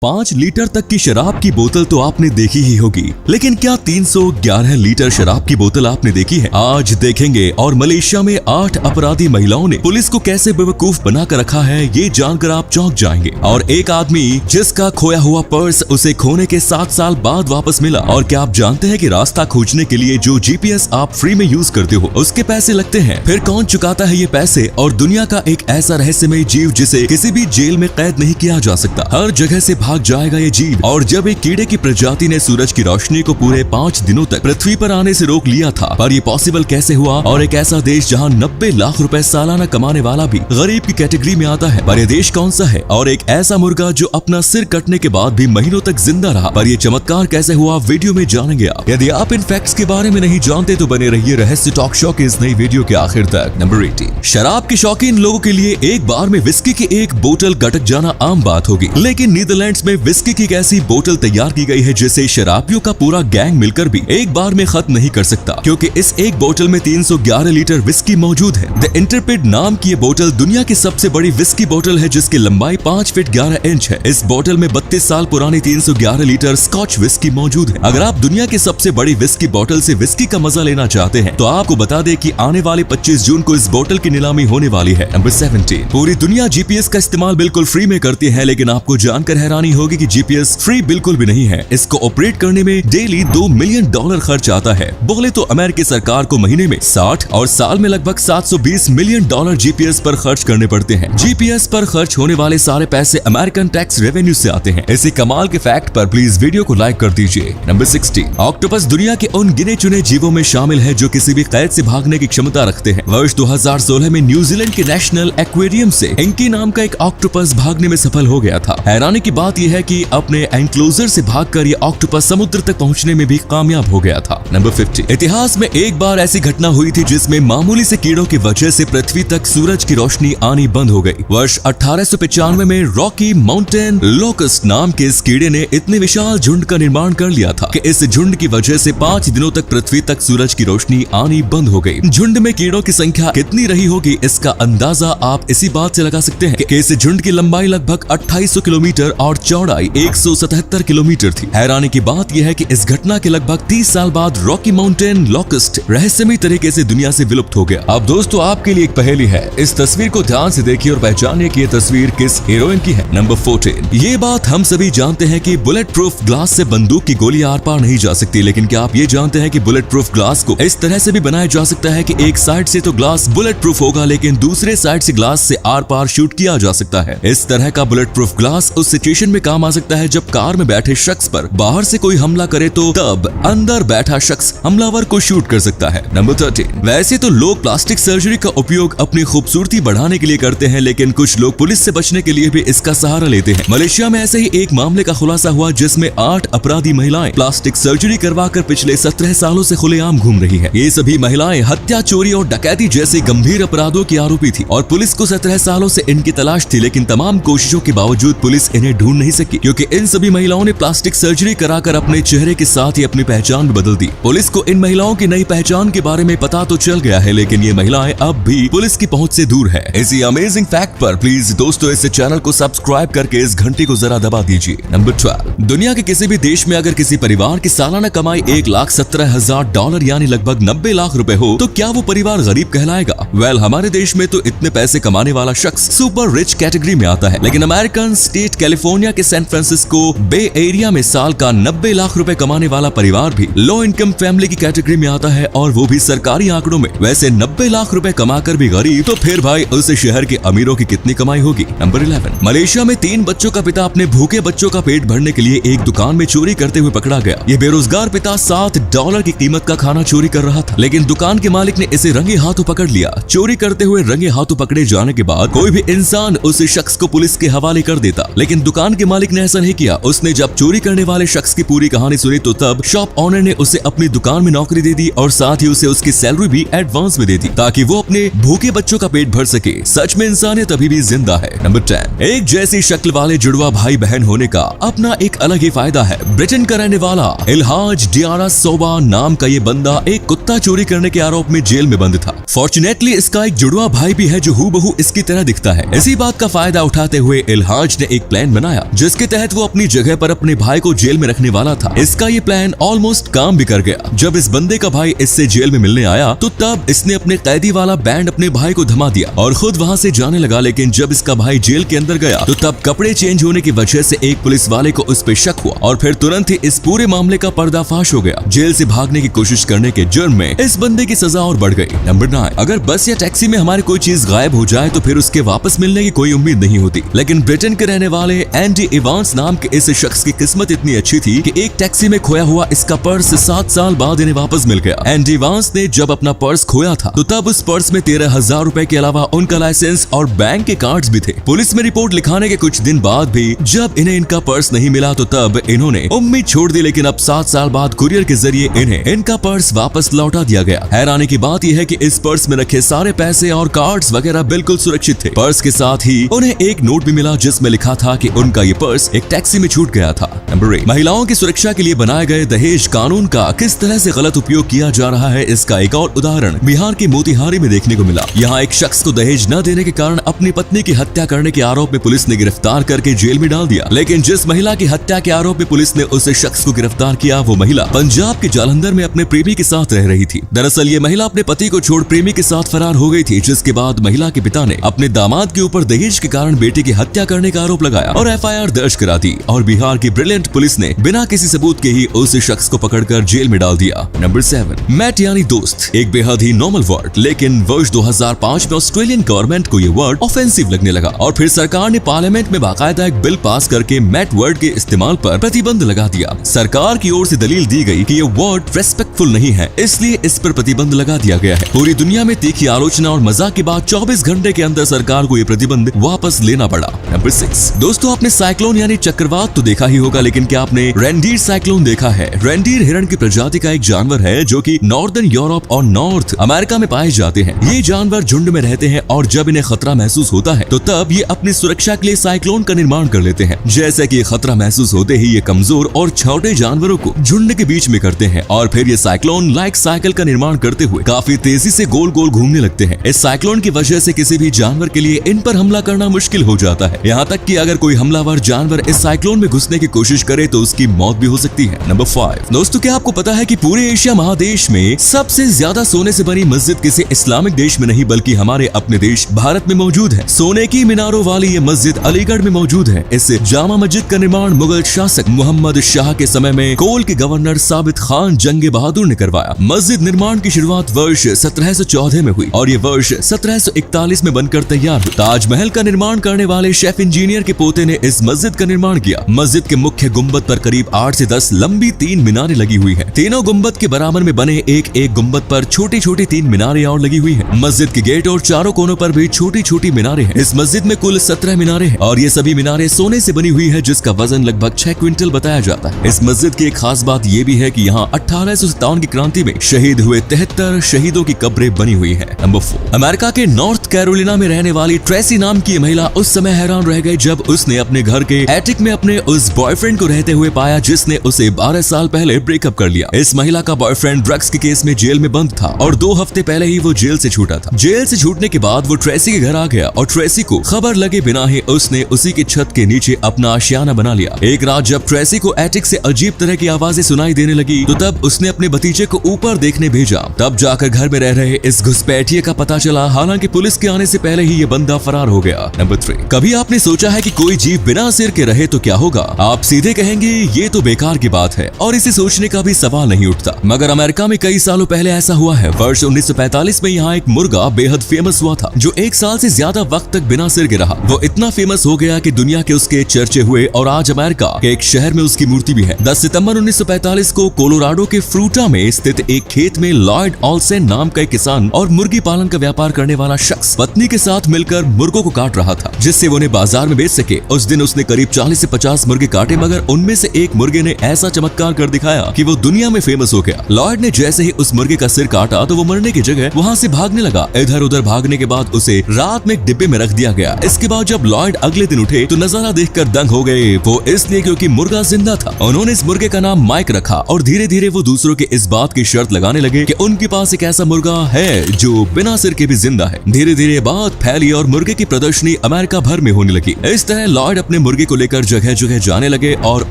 5 litre तक की शराब की बोतल तो आपने देखी ही होगी, लेकिन क्या 311 लीटर शराब की बोतल आपने देखी है? आज देखेंगे। और मलेशिया में 8 अपराधी महिलाओं ने पुलिस को कैसे बेवकूफ बनाकर रखा है, ये जानकर आप चौंक जाएंगे। और एक आदमी जिसका खोया हुआ पर्स उसे खोने के 7 साल बाद वापस मिला। और क्या आप जानते हैं कि रास्ता खोजने के लिए जो GPS आप फ्री में यूज करते हो उसके पैसे लगते हैं? फिर कौन चुकाता है ये पैसे? और दुनिया का एक ऐसा रहस्यमय जीव जिसे किसी भी जेल में कैद नहीं किया जा सकता, हर जगह से भाग जाएगा ये जीव। और जब एक कीड़े की प्रजाति ने सूरज की रोशनी को पूरे 5 दिनों तक पृथ्वी पर आने से रोक लिया था, पर ये पॉसिबल कैसे हुआ? और एक ऐसा देश जहां 90 लाख रुपए सालाना कमाने वाला भी गरीब की कैटेगरी में आता है, पर ये देश कौन सा है? और एक ऐसा मुर्गा जो अपना सिर कटने के बाद भी महीनों तक जिंदा रहा, पर ये चमत्कार कैसे हुआ, वीडियो में जानेंगे आप। यदि आप इन फैक्ट्स के बारे में नहीं जानते तो बने रहिए रहस्य टॉक शो के इस नई वीडियो के आखिर तक। नंबर 18, शराब के शौकीन लोगों के लिए एक बार में विस्की की एक बोतल गटक जाना आम बात होगी, लेकिन नीदरलैंड्स में विस्की की एक ऐसी बोतल तैयार की गई है जिसे शराबियों का पूरा गैंग मिलकर भी एक बार में खत्म नहीं कर सकता, क्योंकि इस एक बोतल में 311 लीटर विस्की मौजूद है। द इंटरप्रेट नाम की ये बोतल दुनिया की सबसे बड़ी विस्की बोतल है, जिसकी लंबाई 5 फीट 11 इंच है। इस बोतल में 32 साल पुरानी 311 लीटर स्कॉच विस्की मौजूद है। अगर आप दुनिया की सबसे बड़ी विस्की बोतल से विस्की का मजा लेना चाहते हैं तो आपको बता दें कि आने वाले 25 जून को इस बोतल की नीलामी होने वाली है। नंबर 17, पूरी दुनिया GPS का इस्तेमाल बिल्कुल फ्री में करती है, लेकिन आपको जानकर हैरानी होगी कि GPS फ्री बिल्कुल भी नहीं है। इसको ऑपरेट करने में डेली $2 मिलियन खर्च आता है। बोले तो अमेरिकी सरकार को महीने में 60 और साल में लगभग $720 मिलियन GPS पर खर्च करने पड़ते हैं। GPS पर खर्च होने वाले सारे पैसे अमेरिकन टैक्स रेवेन्यू से आते हैं। इसी कमाल के फैक्ट पर प्लीज वीडियो को लाइक कर दीजिए। नंबर 16, ऑक्टोपस दुनिया के उन गिने चुने जीवों में शामिल है जो किसी भी कैद से भागने की क्षमता रखते हैं। वर्ष 2016 में न्यूजीलैंड के नेशनल एक्वेरियम से इंकी नाम का एक ऑक्टोपस भागने में सफल हो गया था। हैरानी की बात यह है कि अपने एनक्लोजर से भागकर ये ऑक्टोपस समुद्र तक पहुंचने में भी कामयाब हो गया था। नंबर 50, इतिहास में एक बार ऐसी घटना हुई थी जिसमें मामूली से कीड़ों की वजह से पृथ्वी तक सूरज की रोशनी आनी बंद हो गई। वर्ष 1895 में रॉकी माउंटेन लोकस्ट नाम के इस कीड़े ने इतने विशाल झुंड का निर्माण कर लिया था कि इस झुंड की वजह से 5 दिनों तक पृथ्वी तक सूरज की रोशनी आनी बंद हो गई। झुंड में कीड़ों की संख्या कितनी रही होगी, इसका अंदाजा आप इसी बात से लगा सकते हैं कि इस झुंड की लंबाई लगभग 2800 किलोमीटर और चौड़ाई 177 किलोमीटर थी। हैरानी की बात यह है कि इस घटना के लगभग 30 साल बाद रॉकी माउंटेन लोकस्ट रहस्यमय तरीके से दुनिया से विलुप्त हो गया। अब दोस्तों आपके लिए एक पहेली है, इस तस्वीर को ध्यान से देखिए और पहचानिए कि ये तस्वीर किस हीरोइन की है। नंबर 14, ये बात हम सभी जानते हैं कि बुलेट प्रूफ ग्लास से बंदूक की गोली आर पार नहीं जा सकती, लेकिन क्या आप ये जानते हैं कि बुलेट प्रूफ ग्लास को इस तरह से भी बनाया जा सकता है कि एक साइड से तो ग्लास बुलेट प्रूफ होगा, लेकिन दूसरे साइड से ग्लास से आर पार शूट किया जा सकता है। इस तरह का बुलेट प्रूफ ग्लास उस सिचुएशन में काम आ सकता है जब कार में बैठे शख्स पर बाहर से कोई हमला करे तो तब अंदर बैठा शख्स हमलावर को शूट कर सकता है। नंबर 13, वैसे तो लोग प्लास्टिक सर्जरी का उपयोग अपनी खूबसूरती बढ़ाने के लिए करते हैं, लेकिन कुछ लोग पुलिस से बचने के लिए भी इसका सहारा लेते हैं। मलेशिया में ऐसे ही एक मामले का खुलासा हुआ जिसमें 8 अपराधी महिलाएं प्लास्टिक सर्जरी करवाकर पिछले 17 सालों से खुलेआम घूम रही है। ये सभी महिलाएं हत्या, चोरी और डकैती जैसे गंभीर अपराधों की आरोपी थी और पुलिस को 17 सालों से इनकी तलाश थी, लेकिन तमाम कोशिशों के बावजूद पुलिस इन्हें ढूंढ नहीं सकी, क्योंकि इन सभी महिलाओं ने प्लास्टिक सर्जरी कराकर अपने चेहरे के साथ ही अपनी पहचान भी बदल दी। पुलिस को इन महिलाओं की नई पहचान के बारे में पता तो चल गया है, लेकिन ये महिलाएं अब भी पुलिस की पहुंच से दूर है। इसी अमेजिंग फैक्ट पर प्लीज दोस्तों इस चैनल को सब्सक्राइब करके इस घंटी को जरा दबा दीजिए। नंबर 12, दुनिया के किसी भी देश में अगर किसी परिवार की सालाना कमाई $1,17,000 यानी लगभग 90 लाख रुपए हो तो क्या वो परिवार गरीब कहलाएगा? वेल, हमारे देश में तो इतने पैसे कमाने वाला शख्स सुपर रिच कैटेगरी में आता है, लेकिन अमेरिकन स्टेट कैलिफोर्निया के सैन फ्रांसिस्को बे एरिया में साल का 90 लाख रुपए कमाने वाला परिवार भी लो इनकम फैमिली की कैटेगरी में आता है, और वो भी सरकारी आंकड़ों में। वैसे 90 लाख रुपए कमाकर भी गरीब, तो फिर भाई उस शहर के अमीरों की कितनी कमाई होगी। नंबर 11, मलेशिया में 3 बच्चों का पिता अपने भूखे बच्चों का पेट भरने के लिए एक दुकान में चोरी करते हुए पकड़ा गया। ये बेरोजगार पिता $7 की कीमत का खाना चोरी कर रहा था, लेकिन दुकान के मालिक ने इसे रंगे हाथों पकड़ लिया। चोरी करते हुए रंगे हाथों पकड़े जाने के बाद कोई भी इंसान उस शख्स को पुलिस के हवाले कर देता, लेकिन दुकान के मालिक ने ऐसा नहीं किया। उसने जब चोरी करने वाले शख्स की पूरी कहानी सुनी तो तब शॉप ऑनर ने उसे अपनी दुकान में नौकरी दे दी और साथ ही उसे उसकी सैलरी भी एडवांस में दे दी, ताकि वो अपने भूखे बच्चों का पेट भर सके। सच में इंसानियत अभी भी जिंदा है। नंबर 10, एक जैसी शक्ल वाले जुड़वा भाई बहन होने का अपना एक अलग ही फायदा है। ब्रिटेन का रहने वाला इल्हाज डियारा सोबा नाम का ये बंदा एक कुत्ता चोरी करने के आरोप में जेल में बंद था। फॉर्चुनेटली इसका एक जुड़वा भाई भी है जो हूबहू इसकी तरह दिखता है। इसी बात का फायदा उठाते हुए इल्हाज ने एक प्लान बनाया जिसके तहत वो अपनी जगह पर अपने भाई को जेल में रखने वाला था। इसका ये प्लान ऑलमोस्ट काम भी कर गया। जब इस बंदे का भाई इससे जेल में मिलने आया तो तब इसने अपने कैदी वाला बैंड अपने भाई को थमा दिया और खुद वहाँ से जाने लगा। लेकिन जब इसका भाई जेल के अंदर गया तो तब कपड़े चेंज होने की वजह से एक पुलिस वाले को उस पर शक हुआ और फिर तुरंत ही इस पूरे मामले का पर्दाफाश हो गया। जेल से भागने की कोशिश करने के जुर्म में इस बंदे की सजा और बढ़ गई। नंबर 9, अगर बस या टैक्सी में हमारी कोई चीज गायब हो जाए तो फिर उसके वापस मिलने की कोई उम्मीद नहीं होती। लेकिन ब्रिटेन के रहने वाले एंडी इवांस नाम के इस शख्स की किस्मत इतनी अच्छी थी कि एक टैक्सी में खोया हुआ इसका पर्स 7 साल बाद इन्हें वापस मिल गया। एंडी इवांस ने जब अपना पर्स खोया था तो तब उस पर्स में 13,000 रुपए के अलावा उनका लाइसेंस और बैंक के कार्ड्स भी थे। पुलिस में रिपोर्ट लिखाने के कुछ दिन बाद भी जब इन्हें इनका पर्स नहीं मिला तो तब इन्होंने उम्मीद छोड़ दी। लेकिन अब 7 साल बाद कुरियर के जरिए इन्हें इनका पर्स वापस लौटा दिया गया। हैरानी की बात यह है कि इस पर्स में रखे सारे पैसे और कार्ड्स वगैरह बिल्कुल सुरक्षित थे। पर्स के साथ ही उन्हें एक नोट भी मिला जिसमें लिखा था कि उनका ये पर्स एक टैक्सी में छूट गया था। नंबर 8, महिलाओं की सुरक्षा के लिए बनाए गए दहेज कानून का किस तरह से गलत उपयोग किया जा रहा है, इसका एक और उदाहरण बिहार के मोतिहारी में देखने को मिला। यहाँ एक शख्स को दहेज न देने के कारण अपनी पत्नी की हत्या करने के आरोप में पुलिस ने गिरफ्तार करके जेल में डाल दिया। लेकिन जिस महिला की हत्या के आरोप में पुलिस ने उस शख्स को गिरफ्तार किया वो महिला पंजाब के जालंधर में अपने प्रेमी के साथ रह रही थी। दरअसल ये महिला अपने पति को छोड़ प्रेमी के साथ फरार हो गई थी, जिसके बाद महिला के पिता ने अपने दामाद के ऊपर दहेज के कारण बेटे की हत्या करने का आरोप लगाया और FIR दर्ज करा दी और बिहार की ब्रिलियंट पुलिस ने बिना किसी सबूत के ही उस शख्स को पकड़कर जेल में डाल दिया। नंबर 7, मैट यानी दोस्त, एक बेहद ही नॉर्मल वर्ड, लेकिन वर्ष 2005 में ऑस्ट्रेलियन गवर्नमेंट को ये वर्ड ऑफेंसिव लगने लगा और फिर सरकार ने पार्लियामेंट में बाकायदा एक बिल पास करके मैट वर्ड के इस्तेमाल पर प्रतिबंध लगा दिया। सरकार की ओर से दलील दी गई कि ये वर्ड रेस्पेक्टफुल नहीं है, इसलिए इस पर प्रतिबंध लगा दिया गया है। पूरी दुनिया में तीखी आलोचना और मजाक के बाद 24 घंटे के अंदर सरकार को ये प्रतिबंध वापस लेना पड़ा। नंबर 6, दोस्तों आपने साइक्लोन यानी चक्रवात तो देखा ही होगा, लेकिन क्या आपने रेनडीर साइक्लोन देखा है? रेनडीर हिरण की प्रजाति का एक जानवर है जो कि नॉर्दर्न यूरोप और नॉर्थ अमेरिका में पाए जाते हैं। ये जानवर झुंड में रहते हैं और जब इन्हें खतरा महसूस होता है तो तब ये अपनी सुरक्षा के लिए साइक्लोन का निर्माण कर लेते हैं। जैसे कि खतरा महसूस होते ही ये कमजोर और छोटे जानवरों को झुंड के बीच में करते हैं और फिर ये साइक्लोन लाइक साइकिल का निर्माण करते हुए काफी तेजी से गोल गोल घूमने लगते हैं। इस साइक्लोन की वजह से किसी भी जानवर के लिए इन पर हमला करना मुश्किल हो जाता है, यहाँ तक कि अगर कोई हमलावर जानवर इस साइक्लोन में घुसने की कोशिश करे तो उसकी मौत भी हो सकती है। नंबर 5, दोस्तों क्या आपको पता है कि पूरे एशिया महादेश में सबसे ज्यादा सोने से बनी मस्जिद किसी इस्लामिक देश में नहीं बल्कि हमारे अपने देश भारत में मौजूद है। सोने की मीनारों वाली ये मस्जिद अलीगढ़ में मौजूद है। इस जामा मस्जिद का निर्माण मुगल शासक मोहम्मद शाह के समय में कोल के गवर्नर साबित खान जंगे बहादुर ने करवाया। मस्जिद निर्माण की शुरुआत वर्ष 1714 में हुई और ये वर्ष 1741 में बनकर तैयार हुई। ताजमहल का निर्माण करने वाले शेफ इंजीनियर के पोते ने इस मस्जिद का निर्माण किया। मस्जिद के मुख्य गुम्बद पर करीब 8 से 10 लंबी 3 मीनारें लगी हुई है। तीनों गुम्बद के बराबर में बने एक गुम्बद पर छोटी छोटी 3 मीनारें और लगी हुई है। मस्जिद के गेट और चारों कोनों पर भी छोटी छोटी मीनारें हैं। इस मस्जिद में कुल 17 मीनारें हैं और ये सभी मीनारें सोने से बनी हुई है, जिसका वजन लगभग 6 क्विंटल बताया जाता है। इस मस्जिद की एक खास बात ये भी है कि यहाँ 1857 की क्रांति में शहीद हुए 73 शहीदों की कब्रें बनी हुई है। नंबर 4, अमेरिका के नॉर्थ कैरोलिना में रहने वाली ट्रेसी नाम की महिला उस समय हैरान रह गई जब उसने अपने घर के एटिक में अपने उस बॉयफ्रेंड को रहते हुए पाया जिसने उसे 12 साल पहले ब्रेकअप कर लिया। इस महिला का बॉयफ्रेंड ड्रग्स के केस में जेल में बंद था और 2 हफ्ते पहले ही वो जेल से छूटा था। जेल से छूटने के बाद वो ट्रेसी के घर आ गया और ट्रेसी को खबर लगे बिना ही उसने उसी की छत के नीचे अपना आशियाना बना लिया। एक रात जब ट्रेसी को एटिक से अजीब तरह की आवाजें सुनाई देने लगी तो तब उसने अपने भतीजे को ऊपर देखने भेजा। तब जाकर घर में रह रहे इस घुसपैठिए का पता चला, हालांकि पुलिस के आने से पहले ही ये बंदा फरार हो गया। नंबर 3, कभी आपने सोचा है कि कोई जीव बिना सिर के रहे तो क्या होगा? आप सीधे कहेंगे ये तो बेकार की बात है और इसे सोचने का भी सवाल नहीं उठता, मगर अमेरिका में कई सालों पहले ऐसा हुआ है। वर्ष 1945 में यहाँ एक मुर्गा बेहद फेमस हुआ था जो 1 साल से ज्यादा वक्त तक बिना सिर के रहा। वो इतना फेमस हो गया कि दुनिया के उसके चर्चे हुए और आज अमेरिका के एक शहर में उसकी मूर्ति भी है। 10 सितंबर 1945 को कोलोराडो के फ्रूटा में स्थित एक खेत में लॉयड ऑल्सेन नाम का एक किसान और मुर्गी पालन का व्यापार करने वाला शख्स पत्नी के साथ मिलकर मुर्गों को काट रहा था जिससे वो उन्हें बाजार में बेच सके। उस दिन उसने करीब 40 से 50 मुर्गे काटे, मगर उनमें से एक मुर्गे ने ऐसा चमत्कार कर दिखाया कि वो दुनिया में फेमस हो गया। लॉयड ने जैसे ही उस मुर्गे का सिर काटा तो वो मरने की जगह वहाँ से भागने लगा। इधर उधर भागने के बाद उसे रात में एक डिब्बे में रख दिया गया। इसके बाद जब लॉयड अगले दिन उठे तो नजारा देखकर दंग हो गए। वो इसलिए क्योंकि मुर्गा जिंदा था। उन्होंने इस मुर्गे का नाम माइक रखा और धीरे धीरे वो दूसरों के इस बात की शर्त लगाने लगे कि उनके पास एक ऐसा मुर्गा है जो बिना सिर के भी जिंदा है। धीरे धीरे बात फैली और मुर्गे की प्रदर्शनी अमेरिका भर में होने लगी। इस तरह लॉयड अपने अपने मुर्गे को लेकर जगह जगह जाने लगे और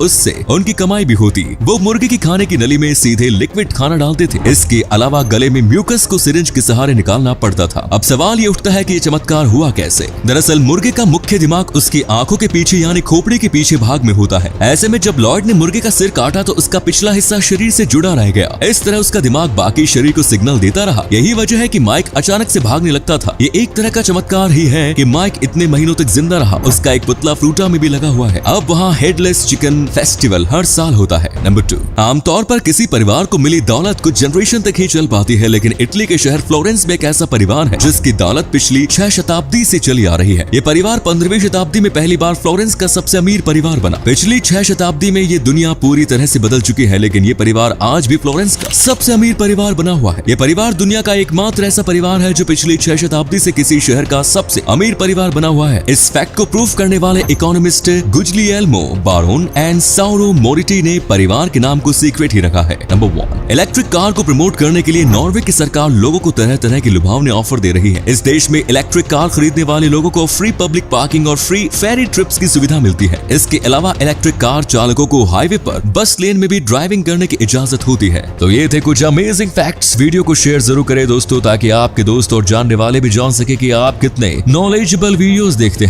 उससे उनकी कमाई भी होती। वो मुर्गे की खाने की नली में सीधे लिक्विड खाना डालते थे। इसके अलावा गले में म्यूकस को सिरिंज के सहारे निकालना पड़ता था। अब सवाल ये उठता है कि ये चमत्कार हुआ कैसे। दरअसल मुर्गे का मुख्य दिमाग उसकी आंखों के पीछे यानी खोपड़ी के पीछे भाग में होता है। ऐसे में जब लॉयड ने मुर्गे का सिर काटा तो उसका पिछला हिस्सा शरीर से जुड़ा रह गया। इस तरह उसका दिमाग बाकी शरीर को सिग्नल देता रहा। यही वजह है कि माइक अचानक से भागने लगता था। ये एक तरह का चमत्कार ही है कि माइक इतने महीनों तक जिंदा रहा। उसका एक पुतला फ्रूटा में भी लगा हुआ है। अब वहाँ हेडलेस चिकन फेस्टिवल हर साल होता है। नंबर 2, आमतौर पर किसी परिवार को मिली दौलत कुछ जनरेशन तक ही चल पाती है, लेकिन इटली के शहर फ्लोरेंस में एक ऐसा परिवार है जिसकी दौलत पिछली 6 शताब्दी से चली आ रही है। ये परिवार 15वीं शताब्दी में पहली बार फ्लोरेंस का सबसे अमीर परिवार बना। पिछली 6 शताब्दी में ये दुनिया पूरी तरह से बदल चुकी है, लेकिन ये परिवार आज भी फ्लोरेंस का सबसे अमीर परिवार बना हुआ है। ये परिवार दुनिया का एकमात्र ऐसा परिवार है जो पिछली 6 शताब्दी से किसी शहर का सबसे अमीर परिवार बना हुआ है। इस फैक्ट को प्रूफ करने वाले इकोनॉमिस्ट गुजिलिएल्मो बारोन एंड साउरो मोरिटी ने परिवार के नाम को सीक्रेट ही रखा है। नंबर 1, इलेक्ट्रिक कार को प्रमोट करने के लिए नॉर्वे की सरकार लोगों को तरह तरह की लुभावने ऑफर दे रही है। इस देश में इलेक्ट्रिक कार खरीदने वाले लोगों को फ्री पब्लिक पार्किंग और फ्री फेरी ट्रिप्स की सुविधा मिलती है। इसके अलावा इलेक्ट्रिक कार चालकों को हाईवे पर बस लेन में भी ड्राइविंग करने की इजाजत होती है। तो ये थे कुछ अमेजिंग फैक्ट्स। वीडियो को शेयर जरूर करें दोस्तों, ताकि आपके दोस्त और जानने वाले भी जान सके कि आप कितने नॉलेजेबल वीडियोस देखते हैं।